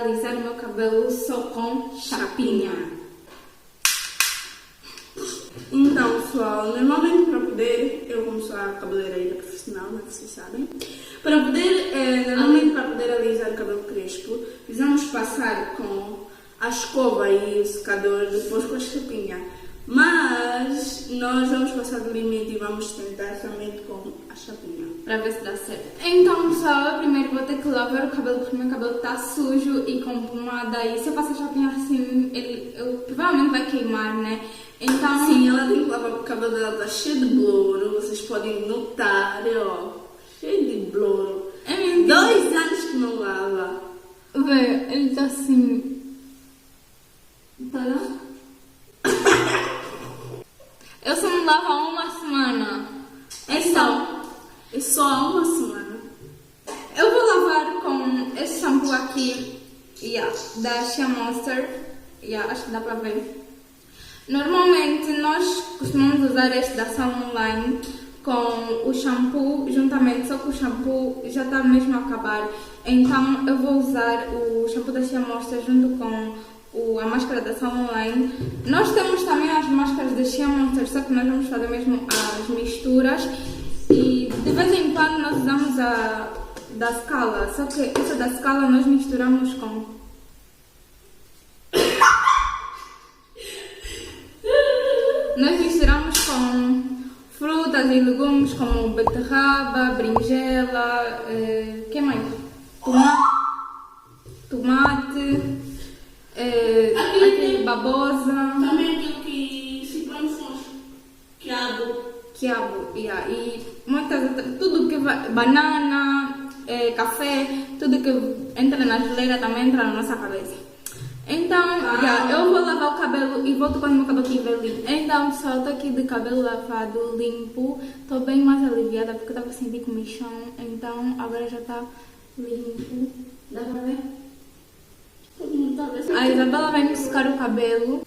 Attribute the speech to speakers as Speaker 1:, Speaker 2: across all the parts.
Speaker 1: alisar o meu cabelo só com chapinha.
Speaker 2: Então, pessoal, normalmente para poder, eu como sou a cabeleireira profissional, né, vocês sabem, normalmente para poder alisar o cabelo crespo, precisamos passar com a escova e o secador, depois com a chapinha. Mas nós vamos passar do limite e vamos tentar somente com a chapinha.
Speaker 1: Para ver se dá certo. Então, pessoal, eu primeiro vou ter que lavar o cabelo porque meu cabelo está sujo e com pomada. E se eu passar a chapinha assim, ele provavelmente vai queimar, né? Então...
Speaker 2: Sim, ela tem que lavar porque o cabelo dela está cheio de blouro. Vocês podem notar, ó. Cheio de blouro.
Speaker 1: É mentira.
Speaker 2: 2 anos que não lava.
Speaker 1: Vê, ele tá assim... Tá vendo? Eu só não lavo há uma semana. Então,
Speaker 2: é só há uma semana.
Speaker 1: eu vou lavar com esse shampoo aqui, da Shea Monster. Acho que dá pra ver. Normalmente nós costumamos usar este da Salon Online com o shampoo juntamente, só que o shampoo já está mesmo a acabar. Então eu vou usar o shampoo da Shea Monster junto com a máscara da Salon Online. Nós temos também as máscaras da Shea Monster, só que nós vamos fazer mesmo as misturas. E de vez em quando nós usamos a da Scala, só que essa da Scala nós misturamos com... Nós misturamos com frutas e legumes como beterraba, berinjela, que mais? Tomate, aquele babosa.
Speaker 2: Também aquilo que se põe sons.
Speaker 1: Quiabo, e muitas outras, tudo que vai, banana, café, tudo que entra na geleira também entra na nossa cabeça. Então, eu vou lavar o cabelo e volto quando meu cabelo estiver limpo. Então, pessoal, estou aqui de cabelo lavado, limpo. Estou bem mais aliviada porque eu estava sentindo comichão. Então, agora já está limpo. Dá pra ver? A Isabela vai me secar o cabelo.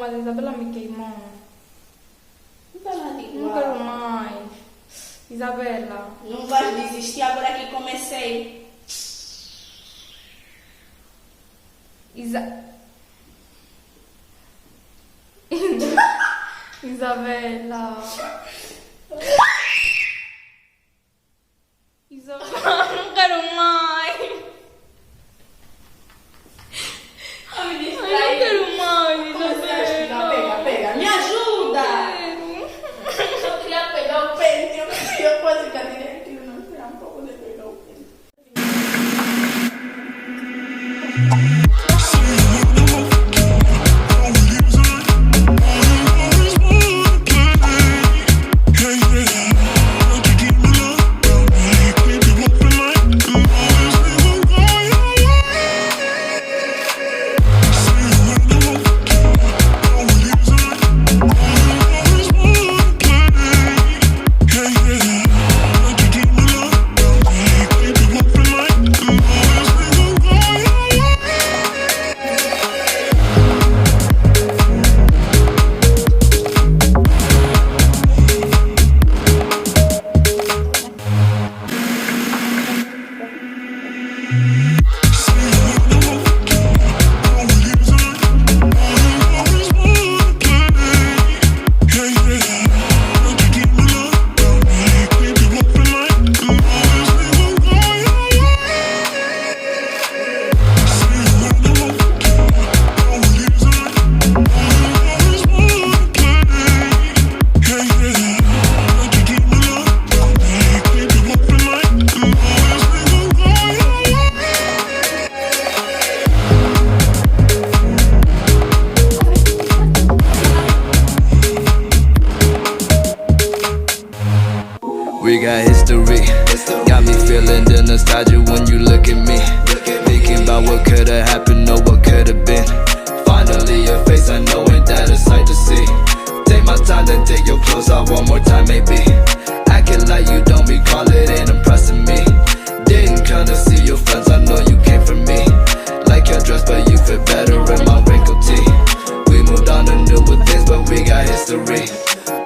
Speaker 1: Mas a Isabela me queimou. Não quero mais. Isabela.
Speaker 2: Não vai desistir agora que comecei.
Speaker 1: Isabela. Isabela, não quero mais.
Speaker 2: Ai, me
Speaker 1: Ai, não quero mais,
Speaker 2: Isabela. Pega. Me ajuda. Eu queria pegar o pente. Eu queria quase cadeira aqui. Eu não queria um pouco de pegar o pente.
Speaker 3: We got history, got me feeling the nostalgia when you look at me. Thinking about what could've happened or what could've been. Finally your face, I know ain't that a sight to see. Take my time, then take your clothes off one more time maybe. Acting like you don't recall it, ain't impressing me. Didn't come to see your friends, I know you came for me. Like your dress, but you fit better in my wrinkled tee. We moved on to newer things, but we got history.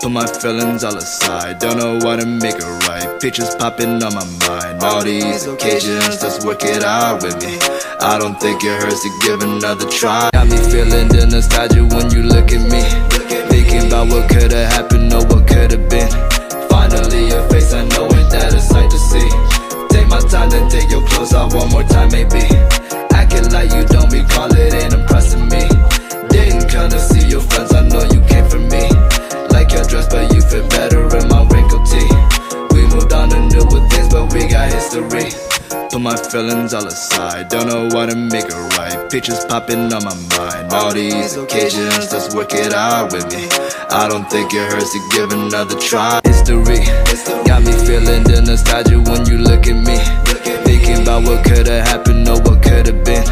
Speaker 3: Put my feelings all aside, don't know what to make it right. Pictures popping on my mind, all these occasions, let's work it out with me. I don't think it hurts to give another try. Got me feeling the nostalgia when you look at me. Thinking about what could've happened or what could've been. Finally your face, I know ain't that a sight to see. Take my time, then take your clothes off one more time maybe. Acting like you don't recall it, ain't impressing me. Didn't come to see your friends, I know you came for me. Like your dress, but you fit better in my wrinkled tee. We moved on to newer things, but we got history. Put my feelings all aside, don't know what to make it right. Pictures popping on my mind, all these occasions, let's work it out with me. I don't think it hurts to give another try. History, got me feeling the nostalgia when you look at me. Thinking about what could've happened or what could've been.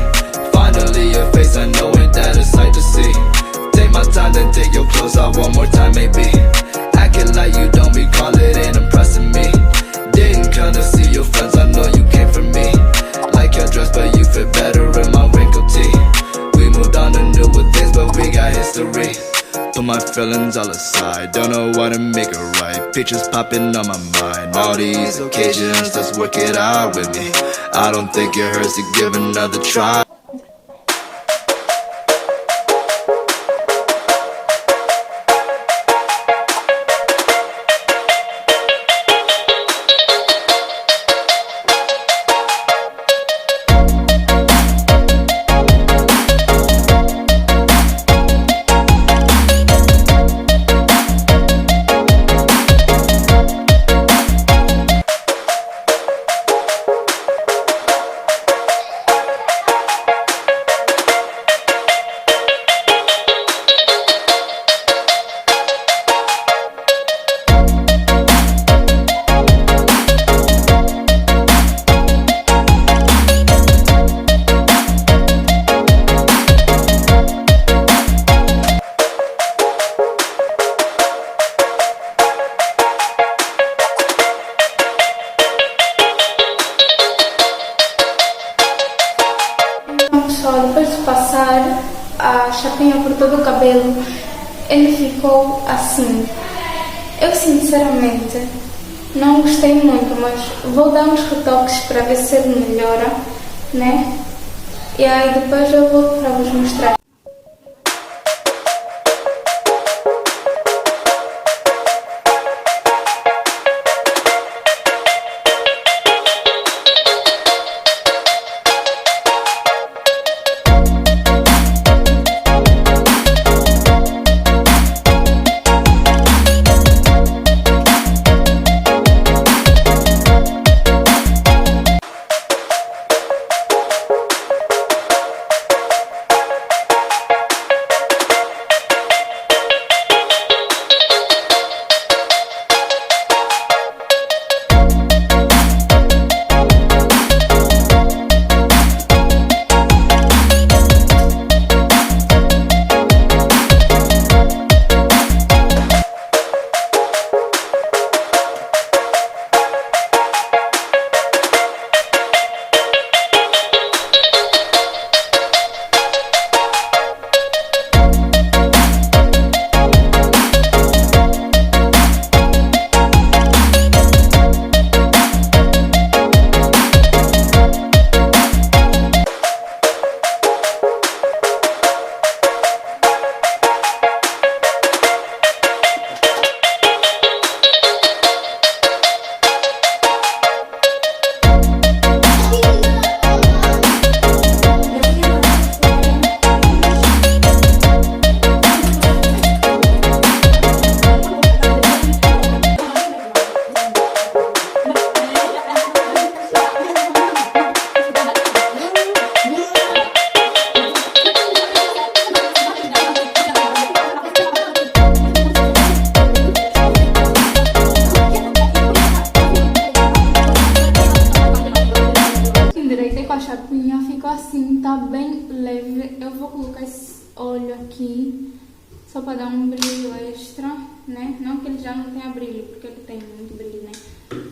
Speaker 3: Finally your face, I know ain't that a sight to see. Take my time, then take your clothes off one more time maybe. Acting like you don't recall it, ain't impressing me. Didn't come to see your friends, I know you came for me. Like your dress, but you fit better in my wrinkled tee. We moved on to newer things, but we got history. Put my feelings all aside, don't know what to make it right. Pictures popping on my mind, all these occasions, let's work it out with me. I don't think it hurts to give another try.
Speaker 1: chapinha por todo o cabelo, ele ficou assim. Eu sinceramente não gostei muito, mas vou dar uns retoques para ver se ele melhora, né? E aí depois eu volto para vos mostrar. A chapinha ficou assim, tá bem leve. Eu vou colocar esse olho aqui só para dar um brilho extra, né? Não que ele já não tenha brilho, porque ele tem muito brilho, né?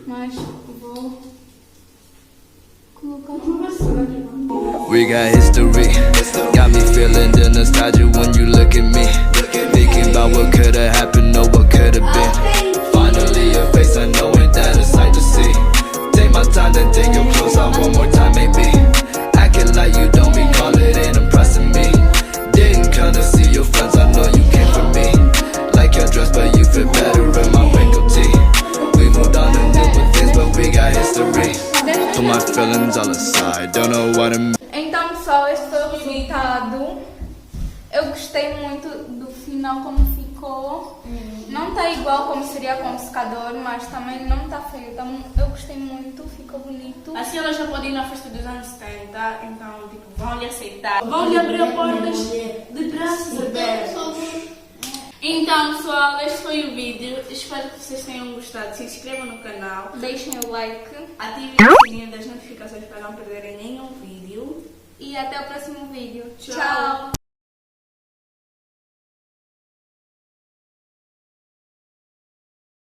Speaker 1: Mas vou colocar aqui.
Speaker 3: We got history, got me feeling the nostalgia when you look at me. Thinking about what could've happened or what could've been. Finally your face, I know ain't that a sight to see. Take my time, then take your clothes off one more time, maybe. Acting like you don't recall it, ain't impressing me. Didn't come to see your friends, I know you came for me. Like your dress, but you fit better in my wrinkled tee. We moved on and deal with things, but we got history. Put my feelings all aside, don't know what I'm.
Speaker 1: Então, pessoal, esse foi o resultado. Eu gostei muito do final, como ficou. Não tá igual como seria com o secador, mas também não tá feio. Então, eu gostei muito, ficou bonito.
Speaker 2: Assim ela já pode ir na festa dos anos 70, então, tipo, vão lhe aceitar. Vão lhe abrir portas de braços abertos. Então, pessoal, este foi o vídeo. Espero que vocês tenham gostado. Se inscrevam no canal.
Speaker 1: Deixem o like.
Speaker 2: Ativem o sininho das notificações para não perderem nenhum vídeo.
Speaker 1: E até o próximo vídeo.
Speaker 2: Tchau.
Speaker 1: Tchau.